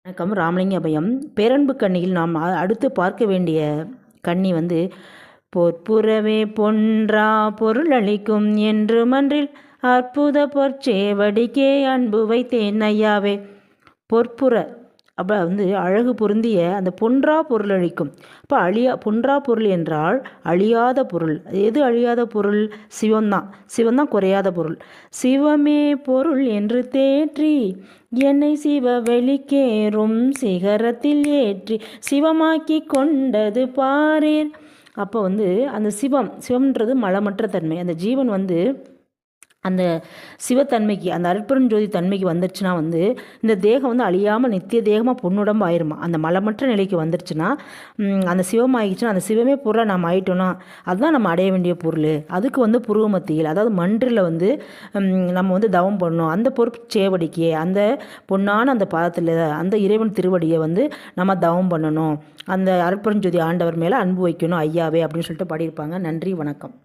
வணக்கம். ராமலிங்க அபயம். பேரன்பு கண்ணியில் நாம் அடுத்து பார்க்க வேண்டிய கண்ணி பொற்புறவே பொன்றா பொருளளிக்கும் என்று மன்றில் அற்புத பொற்சேவடிக்கே அன்பு வைத்தேன் ஐயாவே. பொற்புற அப்போ அழகு பொருந்திய அந்த பொன்றா பொருள் அளிக்கும். அப்போ பொன்றா பொருள் என்றால் அழியாத பொருள். எது அழியாத பொருள்? சிவம்தான். சிவம்தான் குறையாத பொருள். சிவமே பொருள் என்று தேற்றி என்னை சிவ வெளிக்கேறும் சிகரத்தில் ஏற்றி சிவமாக்கி கொண்டது பாரேன். அப்போ அந்த சிவம்ன்றது மலமற்ற தன்மை. அந்த ஜீவன் அந்த சிவத்தன்மைக்கு, அந்த அருட்பெருஞ்சோதி தன்மைக்கு வந்துருச்சுன்னா இந்த தேகம் அழியாமல் நித்திய தேகமாக பொன்னுடம்பு ஆயிருமா. அந்த மலமற்ற நிலைக்கு வந்துருச்சுன்னா, அந்த சிவம் ஆகிடுச்சுன்னா, அந்த சிவமே பொருளை நம்ம ஆயிட்டோம்னா அதுதான் நம்ம அடைய வேண்டிய பொருள். அதுக்கு புருவ மத்தியில், அதாவது மன்றில் நம்ம தவம் பண்ணணும். அந்த பொற்சேவடிக்கே, அந்த பொன்னான அந்த பாதத்தில் அந்த இறைவன் திருவடியை நம்ம தவம் பண்ணணும். அந்த அருட்பெருஞ்சோதி ஆண்டவர் மேலே அன்பு வைக்கணும் ஐயாவே அப்படின்னு சொல்லிட்டு பாடியிருப்பாங்க. நன்றி, வணக்கம்.